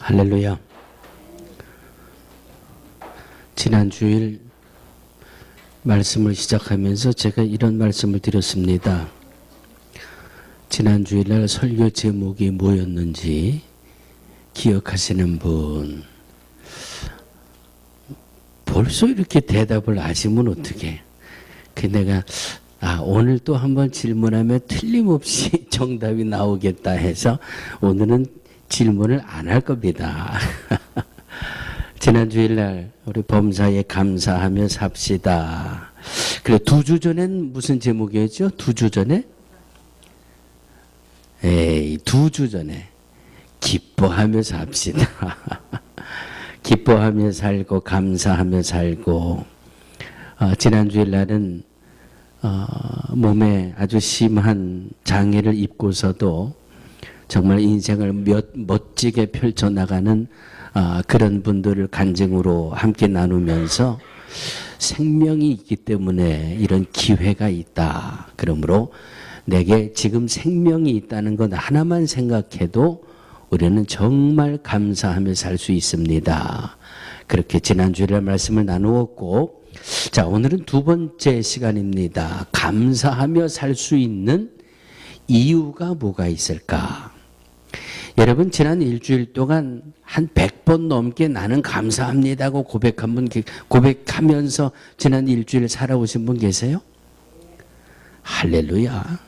할렐루야. 지난 주일 말씀을 시작하면서 제가 이런 말씀을 드렸습니다. 지난 주일날 설교 제목이 뭐였는지 기억하시는 분? 벌써 이렇게 대답을 아시면 어떡해? 내가 오늘 또 한번 질문하면 틀림없이 정답이 나오겠다 해서 오늘은 질문을 안 할 겁니다. 지난 주일날 우리 범사에 감사하며 삽시다. 그래, 2주 전엔 무슨 제목이었죠? 2주 전에? 2주 전에 기뻐하며 삽시다. 기뻐하며 살고 감사하며 살고. 지난 주일날은 몸에 아주 심한 장애를 입고서도 정말 인생을 멋지게 펼쳐나가는 그런 분들을 간증으로 함께 나누면서 생명이 있기 때문에 이런 기회가 있다. 그러므로 내게 지금 생명이 있다는 것 하나만 생각해도 우리는 정말 감사하며 살 수 있습니다. 그렇게 지난주에 말씀을 나누었고, 자, 오늘은 두 번째 시간입니다. 감사하며 살 수 있는 이유가 뭐가 있을까? 여러분, 지난 일주일 동안 한 100번 넘게 나는 감사합니다고 고백하면서 지난 일주일 살아오신 분 계세요? 할렐루야.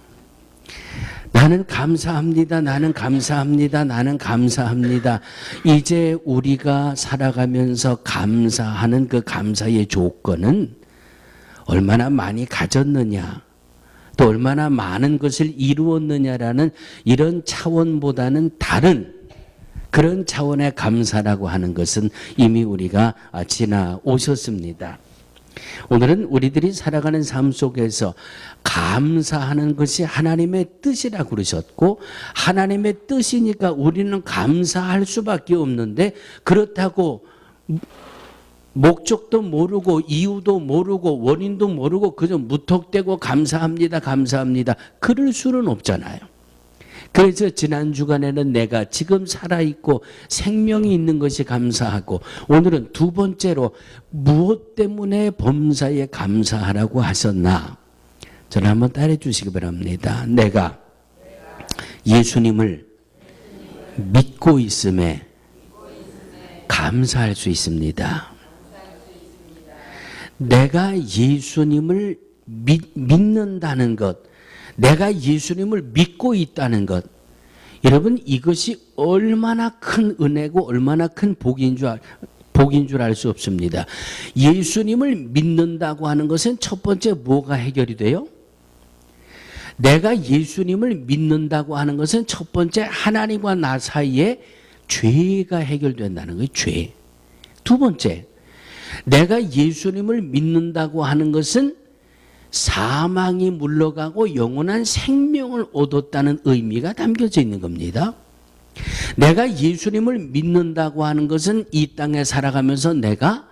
나는 감사합니다. 나는 감사합니다. 나는 감사합니다. 이제 우리가 살아가면서 감사하는 그 감사의 조건은 얼마나 많이 가졌느냐, 또 얼마나 많은 것을 이루었느냐라는 이런 차원보다는 다른 그런 차원의 감사라고 하는 것은 이미 우리가 지나오셨습니다. 오늘은 우리들이 살아가는 삶 속에서 감사하는 것이 하나님의 뜻이라고 그러셨고, 하나님의 뜻이니까 우리는 감사할 수밖에 없는데, 그렇다고 목적도 모르고 이유도 모르고 원인도 모르고 그저 무턱대고 감사합니다 감사합니다 그럴 수는 없잖아요. 그래서 지난 주간에는 내가 지금 살아있고 생명이 있는 것이 감사하고, 오늘은 두 번째로 무엇 때문에 범사에 감사하라고 하셨나? 저를 한번 따라해 주시기 바랍니다. 내가 예수님을 믿고 있음에 감사할 수 있습니다. 내가 예수님을 믿는다는 것, 내가 예수님을 믿고 있다는 것, 여러분, 이것이 얼마나 큰 은혜고 얼마나 큰 복인 줄 알 수 없습니다. 예수님을 믿는다고 하는 것은 첫 번째 뭐가 해결이 돼요? 내가 예수님을 믿는다고 하는 것은 첫 번째 하나님과 나 사이에 죄가 해결된다는 거예요. 죄. 두 번째, 내가 예수님을 믿는다고 하는 것은 사망이 물러가고 영원한 생명을 얻었다는 의미가 담겨져 있는 겁니다. 내가 예수님을 믿는다고 하는 것은 이 땅에 살아가면서 내가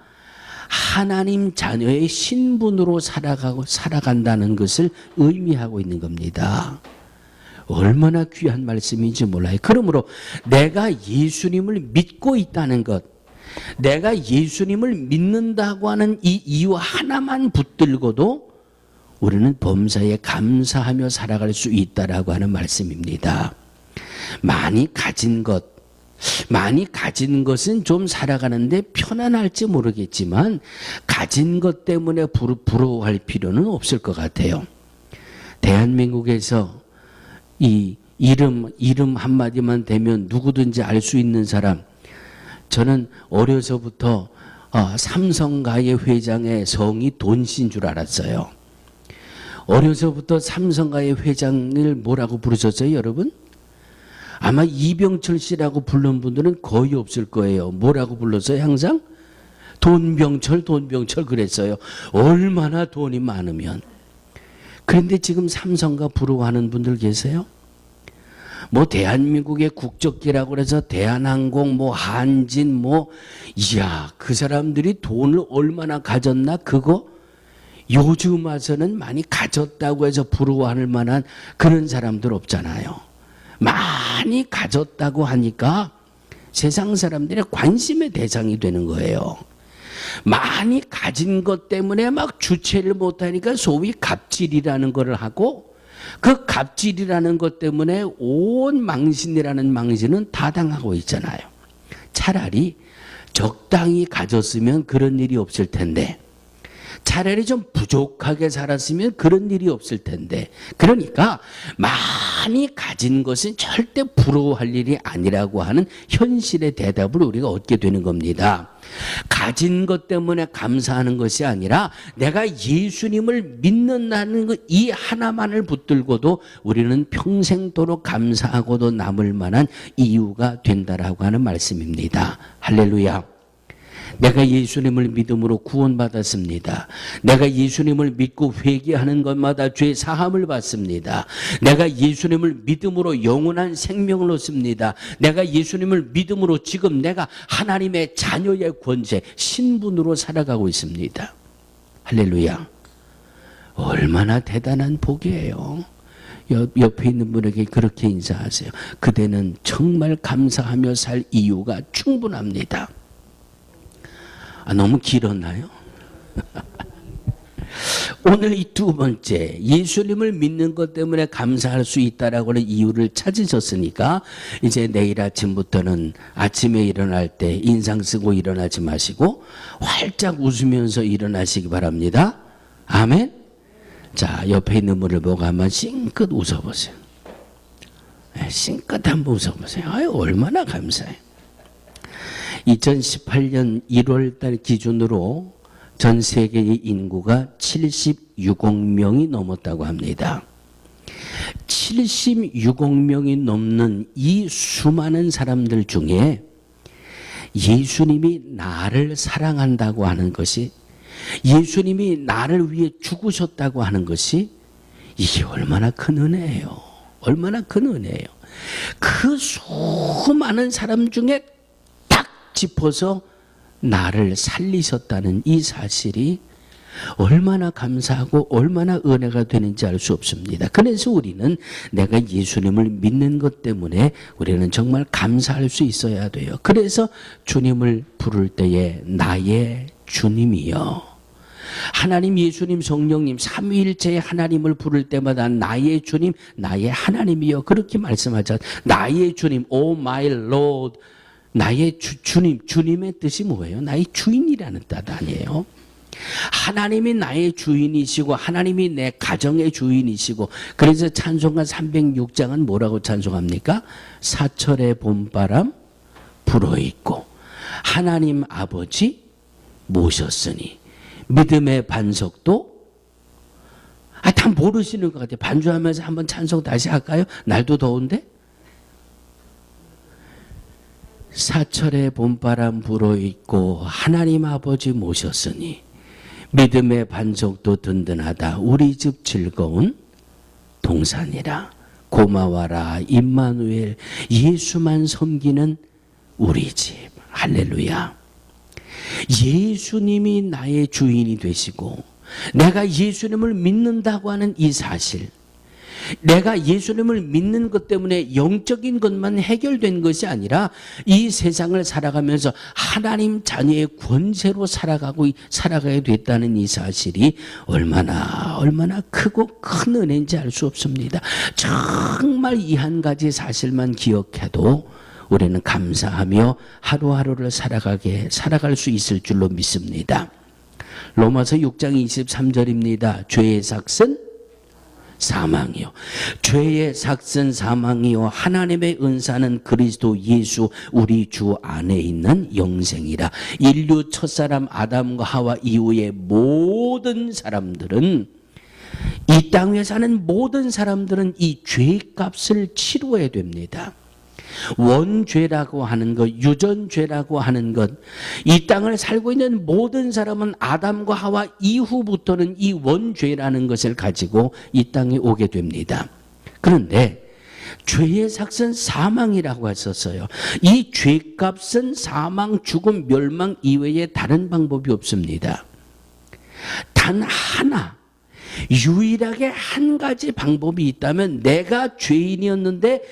하나님 자녀의 신분으로 살아간다는 것을 의미하고 있는 겁니다. 얼마나 귀한 말씀인지 몰라요. 그러므로 내가 예수님을 믿고 있다는 것, 내가 예수님을 믿는다고 하는 이 이유 하나만 붙들고도 우리는 범사에 감사하며 살아갈 수 있다라고 하는 말씀입니다. 많이 가진 것은 좀 살아가는데 편안할지 모르겠지만 가진 것 때문에 부러워할 필요는 없을 것 같아요. 대한민국에서 이 이름 한마디만 되면 누구든지 알 수 있는 사람, 저는 어려서부터 삼성가의 회장의 성이 돈씨인 줄 알았어요. 어려서부터 삼성가의 회장을 뭐라고 부르셨어요, 여러분? 아마 이병철 씨라고 부른 분들은 거의 없을 거예요. 뭐라고 불렀어요, 항상? 돈병철 그랬어요. 얼마나 돈이 많으면. 그런데 지금 삼성가 부러워하는 분들 계세요? 뭐 대한민국의 국적기라고 해서 대한항공, 뭐 한진, 이야, 그 사람들이 돈을 얼마나 가졌나? 그거 요즘 와서는 많이 가졌다고 해서 부러워할 만한 그런 사람들 없잖아요. 많이 가졌다고 하니까 세상 사람들의 관심의 대상이 되는 거예요. 많이 가진 것 때문에 막 주체를 못하니까 소위 갑질이라는 것을 하고, 그 갑질이라는 것 때문에 온 망신이라는 망신은 다 당하고 있잖아요. 차라리 적당히 가졌으면 그런 일이 없을 텐데, 차라리 좀 부족하게 살았으면 그런 일이 없을 텐데, 그러니까 많이 가진 것은 절대 부러워할 일이 아니라고 하는 현실의 대답을 우리가 얻게 되는 겁니다. 가진 것 때문에 감사하는 것이 아니라 내가 예수님을 믿는다는 것 이 하나만을 붙들고도 우리는 평생도록 감사하고도 남을 만한 이유가 된다라고 하는 말씀입니다. 할렐루야. 내가 예수님을 믿음으로 구원받았습니다. 내가 예수님을 믿고 회개하는 것마다 죄 사함을 받습니다. 내가 예수님을 믿음으로 영원한 생명을 얻습니다. 내가 예수님을 믿음으로 지금 내가 하나님의 자녀의 권세, 신분으로 살아가고 있습니다. 할렐루야. 얼마나 대단한 복이에요. 옆에 있는 분에게 그렇게 인사하세요. 그대는 정말 감사하며 살 이유가 충분합니다. 너무 길었나요? 오늘 이 두 번째, 예수님을 믿는 것 때문에 감사할 수 있다라고 하는 이유를 찾으셨으니까 이제 내일 아침부터는 아침에 일어날 때 인상 쓰고 일어나지 마시고 활짝 웃으면서 일어나시기 바랍니다. 아멘. 자, 옆에 있는 분을 보고 한번 싱긋 웃어보세요. 싱긋 한번 웃어보세요. 아유, 얼마나 감사해요. 2018년 1월 달 기준으로 전 세계의 인구가 76억 명이 넘었다고 합니다. 76억 명이 넘는 이 수많은 사람들 중에 예수님이 나를 사랑한다고 하는 것이, 예수님이 나를 위해 죽으셨다고 하는 것이, 이게 얼마나 큰 은혜예요. 얼마나 큰 은혜예요. 그 수많은 사람 중에 짚어서 나를 살리셨다는 이 사실이 얼마나 감사하고 얼마나 은혜가 되는지 알 수 없습니다. 그래서 우리는 내가 예수님을 믿는 것 때문에 우리는 정말 감사할 수 있어야 돼요. 그래서 주님을 부를 때에 나의 주님이여, 하나님, 예수님, 성령님 삼위일체의 하나님을 부를 때마다 나의 주님, 나의 하나님이여, 그렇게 말씀하죠. 나의 주님, O my Lord. 나의 주님, 주님의 뜻이 뭐예요? 나의 주인이라는 뜻 아니에요? 하나님이 나의 주인이시고 하나님이 내 가정의 주인이시고, 그래서 찬송가 306장은 뭐라고 찬송합니까? 사철의 봄바람 불어있고 하나님 아버지 모셨으니 믿음의 반석도, 다 모르시는 것 같아요. 반주하면서 한번 찬송 다시 할까요? 날도 더운데? 사철의 봄바람 불어있고 하나님 아버지 모셨으니 믿음의 반석도 든든하다. 우리 집 즐거운 동산이라. 고마워라 임마누엘, 예수만 섬기는 우리 집. 할렐루야. 예수님이 나의 주인이 되시고 내가 예수님을 믿는다고 하는 이 사실, 내가 예수님을 믿는 것 때문에 영적인 것만 해결된 것이 아니라 이 세상을 살아가면서 하나님 자녀의 권세로 살아가게 됐다는 이 사실이 얼마나 크고 큰 은혜인지 알 수 없습니다. 정말 이 한 가지 사실만 기억해도 우리는 감사하며 하루하루를 살아갈 수 있을 줄로 믿습니다. 로마서 6장 23절입니다. 죄의 삭은 사망이요, 죄의 삭은 사망이요, 하나님의 은사는 그리스도 예수 우리 주 안에 있는 영생이라. 인류 첫사람 아담과 하와 이후의 모든 사람들은, 이 땅에 사는 모든 사람들은 이 죄값을 치루어야 됩니다. 원죄라고 하는 것, 유전죄라고 하는 것, 이 땅을 살고 있는 모든 사람은 아담과 하와 이후부터는 이 원죄라는 것을 가지고 이 땅에 오게 됩니다. 그런데 죄의 삭은 사망이라고 했었어요. 이 죄값은 사망, 죽음, 멸망 이외에 다른 방법이 없습니다. 단 하나, 유일하게 한 가지 방법이 있다면 내가 죄인이었는데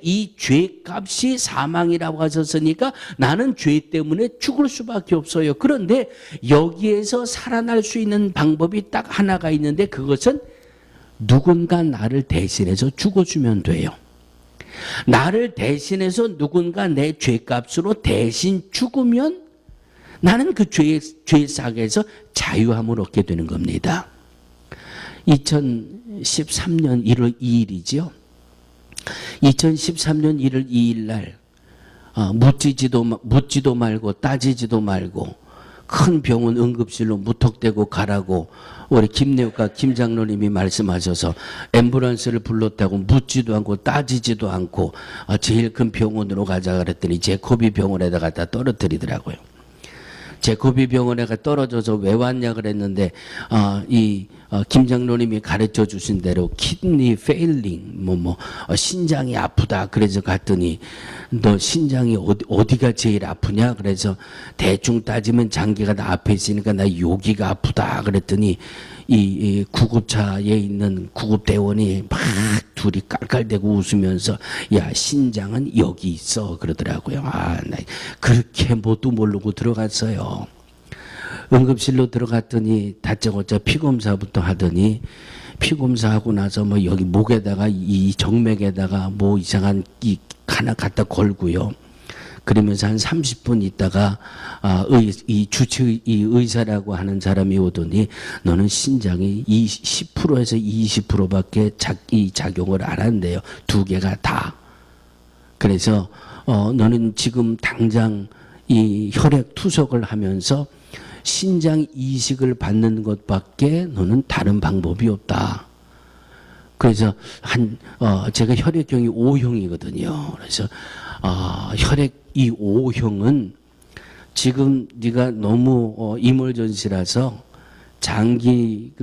이 죄값이 사망이라고 하셨으니까 나는 죄 때문에 죽을 수밖에 없어요. 그런데 여기에서 살아날 수 있는 방법이 딱 하나가 있는데 그것은 누군가 나를 대신해서 죽어주면 돼요. 나를 대신해서 누군가 내 죄값으로 대신 죽으면 나는 그 죄의 삭에서 자유함을 얻게 되는 겁니다. 2013년 1월 2일이죠. 2013년 1월 2일 날 묻지도 말고 따지지도 말고 큰 병원 응급실로 무턱대고 가라고 우리 김내우과 김 장로님이 말씀하셔서 앰뷸런스를 불렀다고 묻지도 않고 따지지도 않고 제일 큰 병원으로 가자 그랬더니 제코비 병원에다 갖다 떨어뜨리더라고요. 제코비 병원에 떨어져서 왜 왔냐 그랬는데 김 장로님이 가르쳐 주신 대로 키드니 페일링 신장이 아프다 그래서 갔더니 너 신장이 어디가 제일 아프냐 그래서 대충 따지면 장기가 다 앞에 있으니까 나 여기가 아프다 그랬더니 이 구급차에 있는 구급대원이 막 둘이 깔깔대고 웃으면서 야 신장은 여기 있어 그러더라고요. 나 그렇게 뭣도 모르고 들어갔어요. 응급실로 들어갔더니 다짜고짜 피검사부터 하더니 피검사하고 나서 뭐 여기 목에다가 이 정맥에다가 뭐 이상한 하나 갖다 걸고요. 그러면서 한 30분 있다가 이 의사라고 하는 사람이 오더니 너는 신장이 10%에서 20%밖에 작용을 안 한대요. 두 개가 다. 그래서 너는 지금 당장 이 혈액 투석을 하면서 신장 이식을 받는 것밖에 너는 다른 방법이 없다. 그래서 제가 혈액형이 O형이거든요. 그래서 혈액 이 O형은 지금 네가 너무 이멀전시라서 장기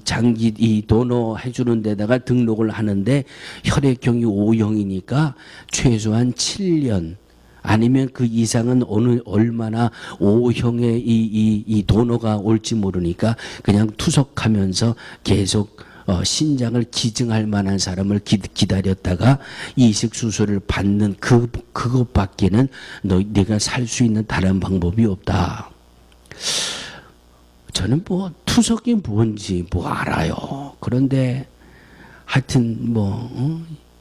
장기 도너 해주는 데다가 등록을 하는데 혈액형이 O형이니까 최소한 7년 아니면 그 이상은 얼마나 O형의 이 도너가 올지 모르니까 그냥 투석하면서 계속 신장을 기증할 만한 사람을 기다렸다가 이식 수술을 받는 그것밖에는 네가 살 수 있는 다른 방법이 없다. 저는 뭐 투석이 뭔지 알아요. 그런데 하여튼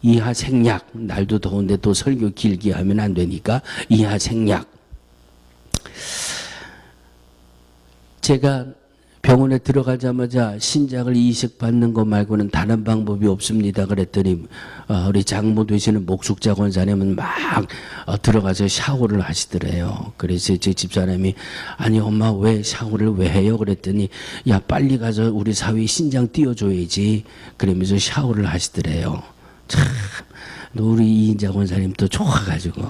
이하 생략 날도 더운데 또 설교 길게 하면 안 되니까 이하 생략. 제가 병원에 들어가자마자 신장을 이식받는 것 말고는 다른 방법이 없습니다. 그랬더니 우리 장모 되시는 목숙자 권사님은 막 들어가서 샤워를 하시더래요. 그래서 제 집사람이 아니 엄마 왜 샤워를 왜 해요? 그랬더니 야 빨리 가서 우리 사위 신장 띄워줘야지. 그러면서 샤워를 하시더래요. 참 우리 이인자 권사님 또 좋아가지고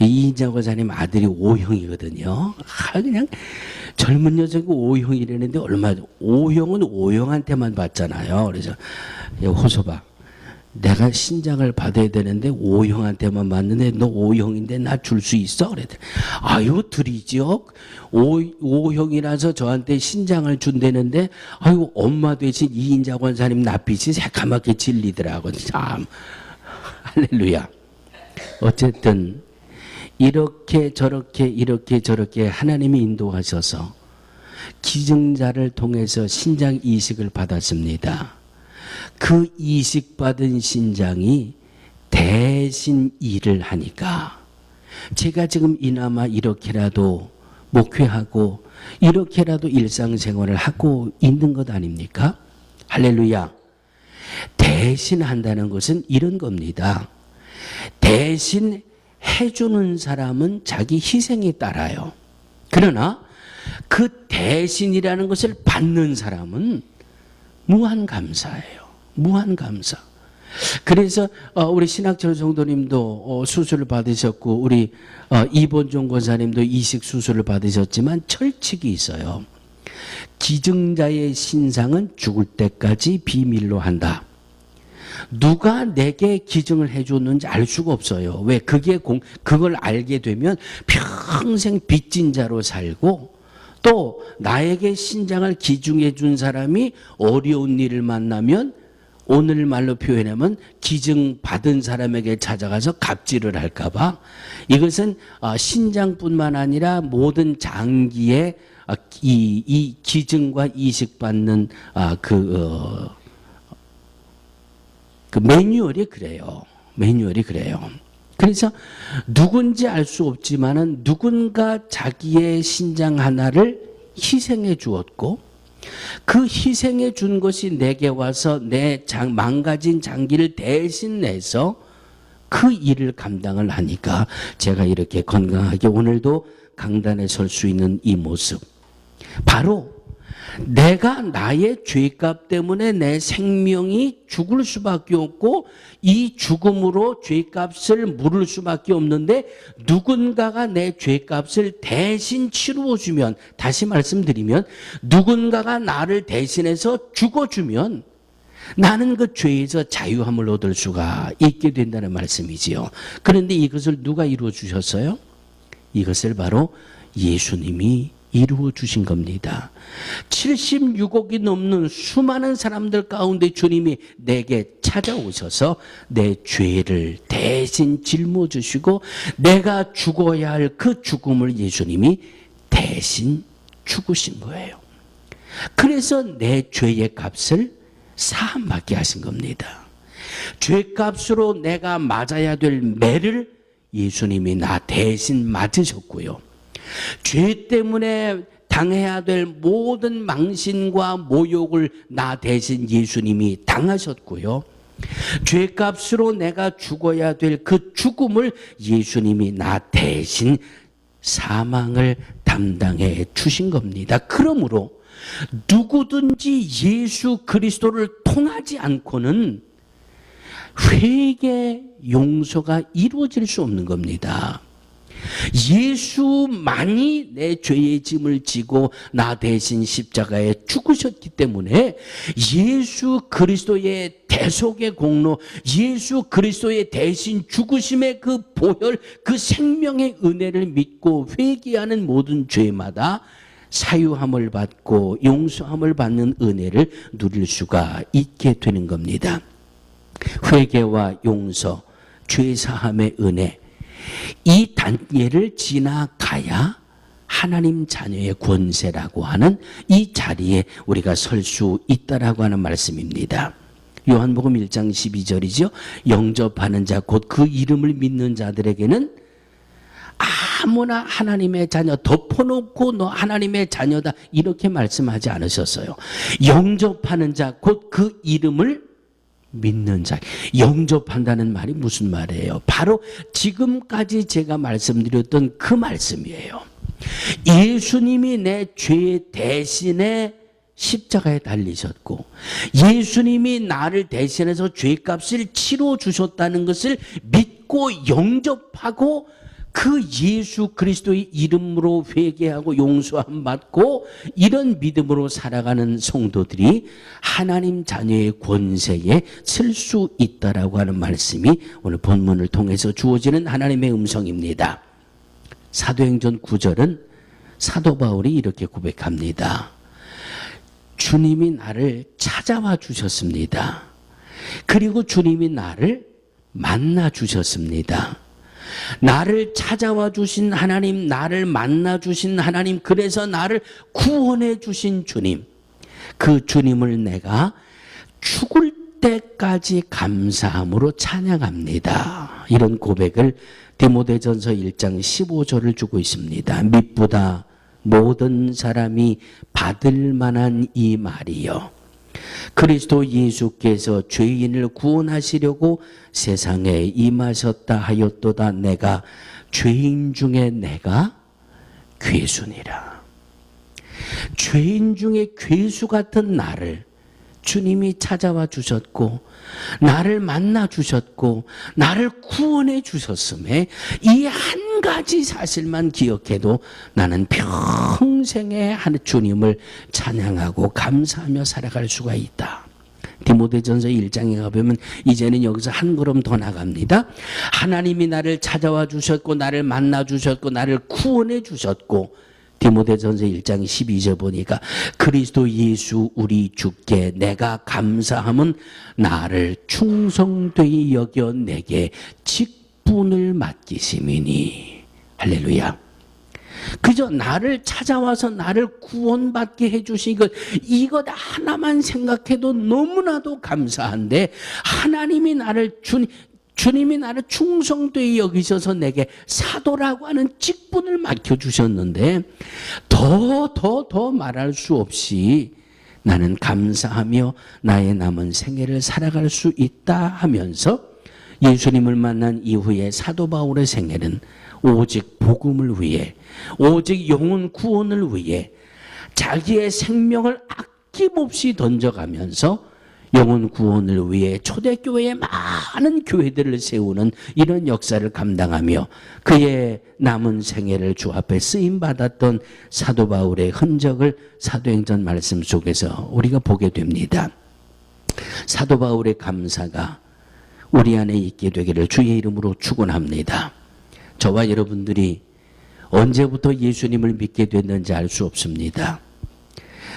이인자 권사님 아들이 O형이거든요. 그냥 젊은 여자고 O형이라는데 얼마 O형은 O형한테만 받잖아요. 그래서 호소봐 내가 신장을 받아야 되는데 O형한테만 받는데 너 O형인데 나 줄 수 있어? 그랬더니 아유 드리죠. O형이라서 저한테 신장을 준다는데 아유 엄마 대신 이인자 권사님 낯빛이 새까맣게 질리더라고. 참 할렐루야. 어쨌든 이렇게 저렇게 하나님이 인도하셔서 기증자를 통해서 신장 이식을 받았습니다. 그 이식받은 신장이 대신 일을 하니까 제가 지금 이나마 이렇게라도 목회하고 이렇게라도 일상생활을 하고 있는 것 아닙니까? 할렐루야. 대신 한다는 것은 이런 겁니다. 대신 해주는 사람은 자기 희생에 따라요. 그러나 그 대신이라는 것을 받는 사람은 무한 감사예요. 무한 감사. 그래서 우리 신학철 성도님도 수술을 받으셨고 우리 이본종 권사님도 이식 수술을 받으셨지만 철칙이 있어요. 기증자의 신상은 죽을 때까지 비밀로 한다. 누가 내게 기증을 해줬는지 알 수가 없어요. 왜? 그걸 알게 되면 평생 빚진 자로 살고 또 나에게 신장을 기증해 준 사람이 어려운 일을 만나면 오늘 말로 표현하면 기증 받은 사람에게 찾아가서 갑질을 할까봐 이것은 신장뿐만 아니라 모든 장기에 이 기증과 이식받는 그 매뉴얼이 그래요. 매뉴얼이 그래요. 그래서 누군지 알 수 없지만은 누군가 자기의 신장 하나를 희생해 주었고 그 희생해 준 것이 내게 와서 내 망가진 장기를 대신 내서 그 일을 감당을 하니까 제가 이렇게 건강하게 오늘도 강단에 설 수 있는 이 모습. 바로 내가 나의 죄값 때문에 내 생명이 죽을 수밖에 없고 이 죽음으로 죄값을 물을 수밖에 없는데 누군가가 내 죄값을 대신 치루어주면, 다시 말씀드리면 누군가가 나를 대신해서 죽어주면 나는 그 죄에서 자유함을 얻을 수가 있게 된다는 말씀이지요. 그런데 이것을 누가 이루어 주셨어요? 이것을 바로 예수님이 이루어 주신 겁니다. 76억이 넘는 수많은 사람들 가운데 주님이 내게 찾아오셔서 내 죄를 대신 짊어지시고 내가 죽어야 할 그 죽음을 예수님이 대신 죽으신 거예요. 그래서 내 죄의 값을 사함받게 하신 겁니다. 죄값으로 내가 맞아야 될 매를 예수님이 나 대신 맞으셨고요. 죄 때문에 당해야 될 모든 망신과 모욕을 나 대신 예수님이 당하셨고요. 죄값으로 내가 죽어야 될 그 죽음을 예수님이 나 대신 사망을 담당해 주신 겁니다. 그러므로 누구든지 예수 그리스도를 통하지 않고는 회개 용서가 이루어질 수 없는 겁니다. 예수만이 내 죄의 짐을 지고 나 대신 십자가에 죽으셨기 때문에 예수 그리스도의 대속의 공로, 예수 그리스도의 대신 죽으심의 그 보혈, 그 생명의 은혜를 믿고 회개하는 모든 죄마다 사유함을 받고 용서함을 받는 은혜를 누릴 수가 있게 되는 겁니다. 회개와 용서, 죄사함의 은혜, 이 단계를 지나가야 하나님 자녀의 권세라고 하는 이 자리에 우리가 설 수 있다라고 하는 말씀입니다. 요한복음 1장 12절이죠. 영접하는 자, 곧 그 이름을 믿는 자들에게는 아무나 하나님의 자녀 덮어놓고 너 하나님의 자녀다 이렇게 말씀하지 않으셨어요. 영접하는 자, 곧 그 이름을 믿는 자. 영접한다는 말이 무슨 말이에요? 바로 지금까지 제가 말씀드렸던 그 말씀이에요. 예수님이 내 죄 대신에 십자가에 달리셨고 예수님이 나를 대신해서 죄값을 치러 주셨다는 것을 믿고 영접하고 그 예수 그리스도의 이름으로 회개하고 용서함 받고 이런 믿음으로 살아가는 성도들이 하나님 자녀의 권세에 설 수 있다라고 하는 말씀이 오늘 본문을 통해서 주어지는 하나님의 음성입니다. 사도행전 9절은 사도 바울이 이렇게 고백합니다. 주님이 나를 찾아와 주셨습니다. 그리고 주님이 나를 만나 주셨습니다. 나를 찾아와 주신 하나님, 나를 만나 주신 하나님, 그래서 나를 구원해 주신 주님, 그 주님을 내가 죽을 때까지 감사함으로 찬양합니다. 이런 고백을 디모데전서 1장 15절을 주고 있습니다. mit보다 모든 사람이 받을 만한 이 말이요, 그리스도 예수께서 죄인을 구원하시려고 세상에 임하셨다 하였도다. 내가 죄인 중에 내가 괴수니라. 죄인 중에 괴수 같은 나를 주님이 찾아와 주셨고 나를 만나 주셨고 나를 구원해 주셨음에 이 한 가지 사실만 기억해도 나는 평생에 한 주님을 찬양하고 감사하며 살아갈 수가 있다. 디모데전서 1장에 가보면 이제는 여기서 한 걸음 더 나갑니다. 하나님이 나를 찾아와 주셨고 나를 만나 주셨고 나를 구원해 주셨고 디모데전서 1장 12절 보니까 그리스도 예수 우리 주께 내가 감사함은 나를 충성되이 여겨 내게 직분을 맡기심이니. 할렐루야. 그저 나를 찾아와서 나를 구원받게 해주신 이것 하나만 생각해도 너무나도 감사한데, 하나님이 주님이 나를 충성되이 여기셔서 내게 사도라고 하는 직분을 맡겨주셨는데, 더 말할 수 없이 나는 감사하며 나의 남은 생애를 살아갈 수 있다 하면서, 예수님을 만난 이후에 사도 바울의 생애는 오직 복음을 위해, 오직 영혼 구원을 위해 자기의 생명을 아낌없이 던져가면서 영혼 구원을 위해 초대교회에 많은 교회들을 세우는 이런 역사를 감당하며 그의 남은 생애를 주 앞에 쓰임받았던 사도 바울의 흔적을 사도행전 말씀 속에서 우리가 보게 됩니다. 사도 바울의 감사가 우리 안에 있게 되기를 주의 이름으로 축원합니다. 저와 여러분들이 언제부터 예수님을 믿게 됐는지 알 수 없습니다.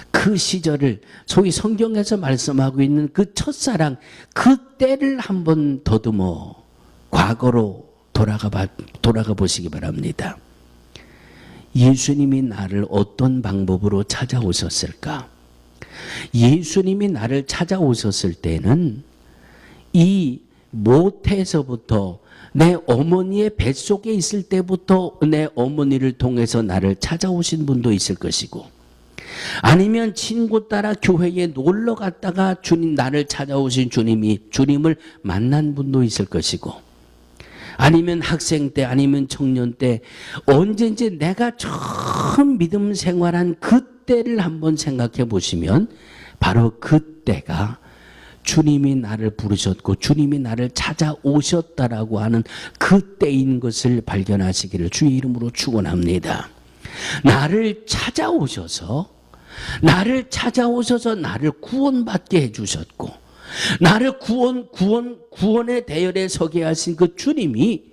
그 시절을, 소위 성경에서 말씀하고 있는 그 첫사랑, 그 때를 한번 더듬어 과거로 돌아가 보시기 바랍니다. 예수님이 나를 어떤 방법으로 찾아오셨을까? 예수님이 나를 찾아오셨을 때는 이 모태에서부터, 내 어머니의 뱃속에 있을 때부터 내 어머니를 통해서 나를 찾아오신 분도 있을 것이고, 아니면 친구 따라 교회에 놀러 갔다가 나를 찾아오신 주님을 만난 분도 있을 것이고, 아니면 학생 때, 아니면 청년 때, 언제인지 내가 처음 믿음 생활한 그때를 한번 생각해 보시면 바로 그때가 주님이 나를 부르셨고 주님이 나를 찾아오셨다라고 하는 그때인 것을 발견하시기를 주의 이름으로 축원합니다. 나를 찾아오셔서 나를 구원받게 해주셨고, 나를 구원의 대열에 서게 하신 그 주님이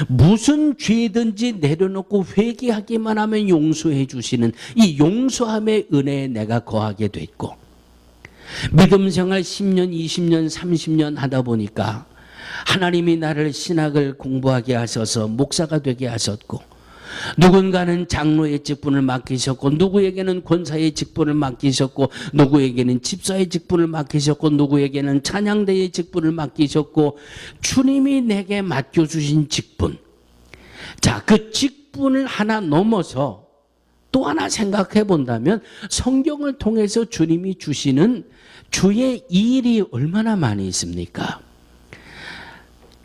무슨 죄든지 내려놓고 회개하기만 하면 용서해 주시는 이 용서함의 은혜에 내가 거하게 됐고, 믿음 생활 10년, 20년, 30년 하다 보니까 하나님이 나를 신학을 공부하게 하셔서 목사가 되게 하셨고, 누군가는 장로의 직분을 맡기셨고, 누구에게는 권사의 직분을 맡기셨고, 누구에게는 집사의 직분을 맡기셨고, 누구에게는 찬양대의 직분을 맡기셨고, 주님이 내게 맡겨주신 직분, 자, 그 직분을 하나 넘어서 또 하나 생각해 본다면 성경을 통해서 주님이 주시는 주의 일이 얼마나 많이 있습니까?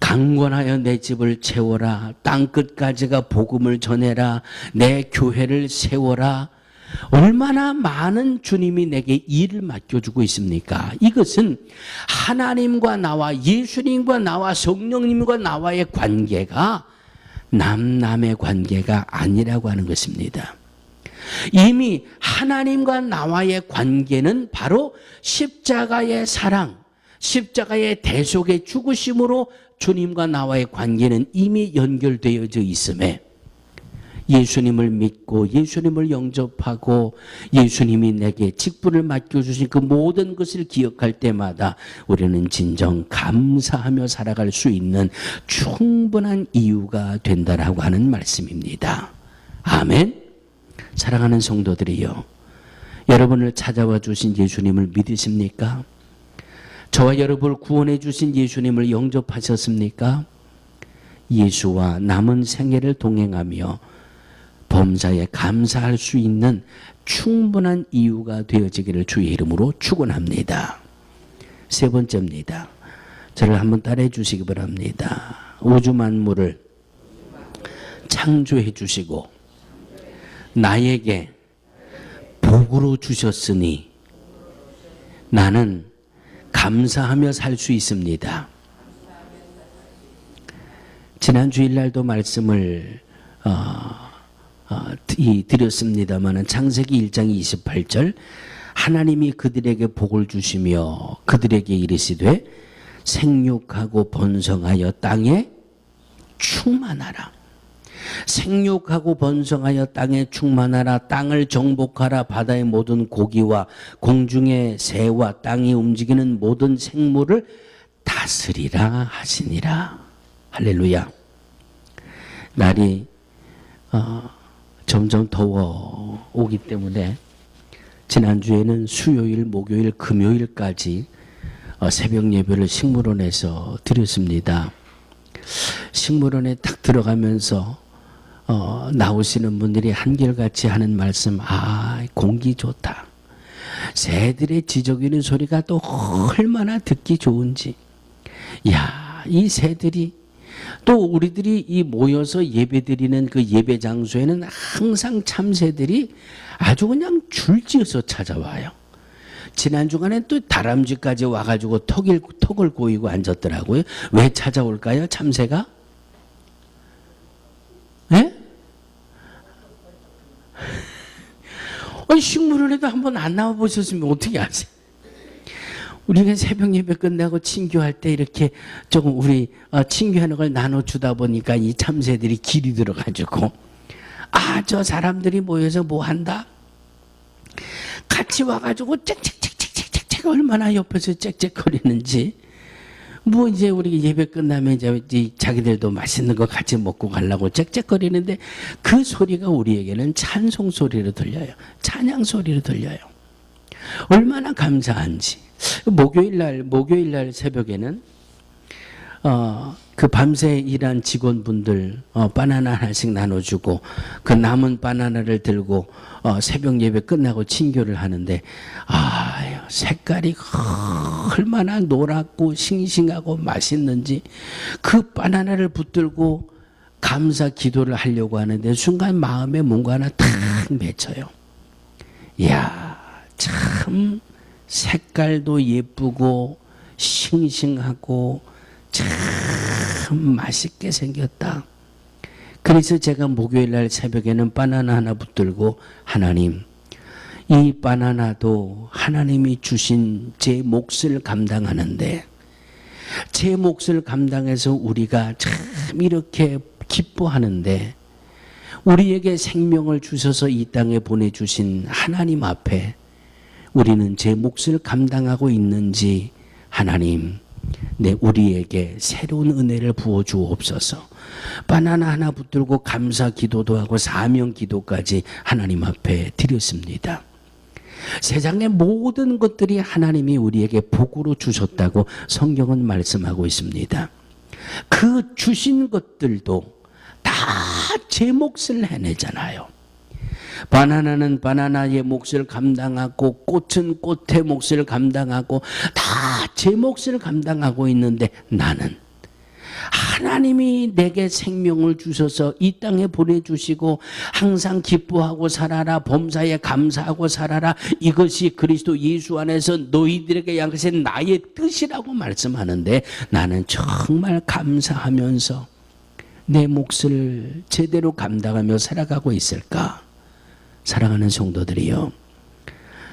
강권하여 내 집을 채워라, 땅끝까지가 복음을 전해라, 내 교회를 세워라. 얼마나 많은 주님이 내게 일을 맡겨주고 있습니까? 이것은 하나님과 나와, 예수님과 나와, 성령님과 나와의 관계가 남남의 관계가 아니라고 하는 것입니다. 이미 하나님과 나와의 관계는 바로 십자가의 사랑, 십자가의 대속의 죽으심으로 주님과 나와의 관계는 이미 연결되어져 있음에, 예수님을 믿고 예수님을 영접하고 예수님이 내게 직분을 맡겨주신 그 모든 것을 기억할 때마다 우리는 진정 감사하며 살아갈 수 있는 충분한 이유가 된다라고 하는 말씀입니다. 아멘. 사랑하는 성도들이요, 여러분을 찾아와 주신 예수님을 믿으십니까? 저와 여러분을 구원해 주신 예수님을 영접하셨습니까? 예수와 남은 생애를 동행하며 범사에 감사할 수 있는 충분한 이유가 되어지기를 주의 이름으로 축원합니다. 세 번째입니다. 저를 한번 따라해 주시기 바랍니다. 우주 만물을 창조해 주시고 나에게 복으로 주셨으니 나는 감사하며 살 수 있습니다. 지난 주일날도 말씀을 드렸습니다만, 창세기 1장 28절, 하나님이 그들에게 복을 주시며 그들에게 이르시되 생육하고 번성하여 땅에 충만하라. 생육하고 번성하여 땅에 충만하라. 땅을 정복하라. 바다의 모든 고기와 공중의 새와 땅이 움직이는 모든 생물을 다스리라 하시니라. 할렐루야. 날이 점점 더워 오기 때문에 지난주에는 수요일, 목요일, 금요일까지 새벽 예배를 식물원에서 드렸습니다. 식물원에 딱 들어가면서 나오시는 분들이 한결같이 하는 말씀, 공기 좋다. 새들의 지저귀는 소리가 또 얼마나 듣기 좋은지. 이 새들이 또 우리들이 이 모여서 예배드리는 그 예배 장소에는 항상 참새들이 아주 그냥 줄지어서 찾아와요. 지난 주간에 또 다람쥐까지 와가지고 턱을 고이고 앉았더라고요. 왜 찾아올까요? 참새가? 예? 식물원에도 한번 안 나와 보셨으면 어떻게 아세요? 우리가 새벽 예배 끝나고 친교할 때 이렇게 조금 우리 친교하는 걸 나눠주다 보니까 이 참새들이 길이 들어가지고 저 사람들이 모여서 뭐 한다? 같이 와가지고 짹짹짹짹짹짹 얼마나 옆에서 짹짹거리는지 뭐 이제 우리 예배 끝나면 이제 자기들도 맛있는 거 같이 먹고 가려고 짹짹거리는데 그 소리가 우리에게는 찬송 소리로 들려요. 찬양 소리로 들려요. 얼마나 감사한지. 목요일 날 새벽에는 그 밤새 일한 직원분들 바나나 하나씩 나눠주고 그 남은 바나나를 들고 새벽 예배 끝나고 친교를 하는데 색깔이 얼마나 노랗고 싱싱하고 맛있는지 그 바나나를 붙들고 감사 기도를 하려고 하는데 순간 마음에 뭔가 하나 탁 맺혀요. 참 색깔도 예쁘고 싱싱하고 참 맛있게 생겼다. 그래서 제가 목요일 날 새벽에는 바나나 하나 붙들고 하나님, 이 바나나도 하나님이 주신 제 몫을 감당하는데 제 몫을 감당해서 우리가 참 이렇게 기뻐하는데 우리에게 생명을 주셔서 이 땅에 보내주신 하나님 앞에 우리는 제 몫을 감당하고 있는지 하나님 우리에게 새로운 은혜를 부어주옵소서. 바나나 하나 붙들고 감사 기도도 하고 사명 기도까지 하나님 앞에 드렸습니다. 세상의 모든 것들이 하나님이 우리에게 복으로 주셨다고 성경은 말씀하고 있습니다. 그 주신 것들도 다 제 몫을 해내잖아요. 바나나는 바나나의 몫을 감당하고 꽃은 꽃의 몫을 감당하고 다 제 몫을 감당하고 있는데 나는 하나님이 내게 생명을 주셔서 이 땅에 보내주시고 항상 기뻐하고 살아라, 범사에 감사하고 살아라, 이것이 그리스도 예수 안에서 너희들에게 약하신 나의 뜻이라고 말씀하는데 나는 정말 감사하면서 내 몫을 제대로 감당하며 살아가고 있을까? 사랑하는 성도들이요,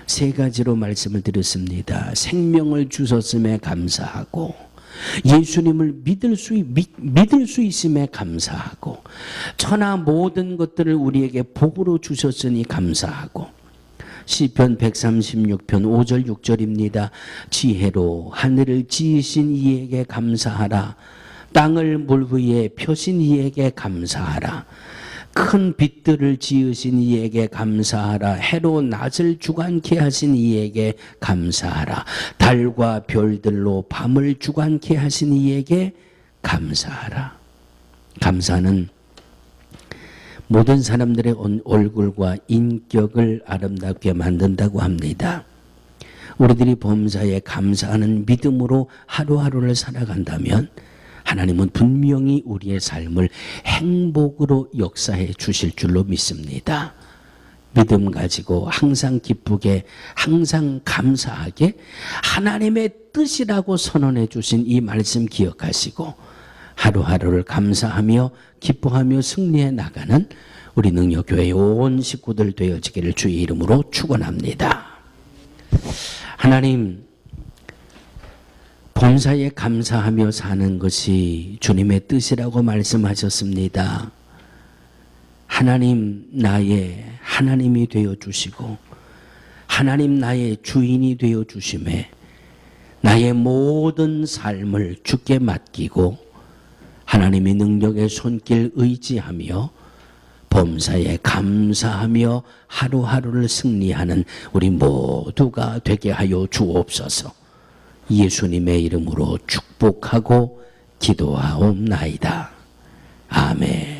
세 가지로 말씀을 드렸습니다. 생명을 주셨음에 감사하고, 예수님을 믿을 수 있음에 감사하고, 천하 모든 것들을 우리에게 복으로 주셨으니 감사하고, 시편 136편 5절 6절입니다. 지혜로 하늘을 지으신 이에게 감사하라. 땅을 물 위에 펴신 이에게 감사하라. 큰 빛들을 지으신 이에게 감사하라. 해로 낮을 주관케 하신 이에게 감사하라. 달과 별들로 밤을 주관케 하신 이에게 감사하라. 감사는 모든 사람들의 얼굴과 인격을 아름답게 만든다고 합니다. 우리들이 범사에 감사하는 믿음으로 하루하루를 살아간다면 하나님은 분명히 우리의 삶을 행복으로 역사해 주실 줄로 믿습니다. 믿음 가지고 항상 기쁘게, 항상 감사하게 하나님의 뜻이라고 선언해 주신 이 말씀 기억하시고 하루하루를 감사하며 기뻐하며 승리해 나가는 우리 능력교회 온 식구들 되어지기를 주의 이름으로 축원합니다. 하나님, 범사에 감사하며 사는 것이 주님의 뜻이라고 말씀하셨습니다. 하나님 나의 하나님이 되어 주시고 하나님 나의 주인이 되어 주심에 나의 모든 삶을 주께 맡기고 하나님의 능력의 손길 의지하며 범사에 감사하며 하루하루를 승리하는 우리 모두가 되게 하여 주옵소서. 예수님의 이름으로 축복하고 기도하옵나이다. 아멘.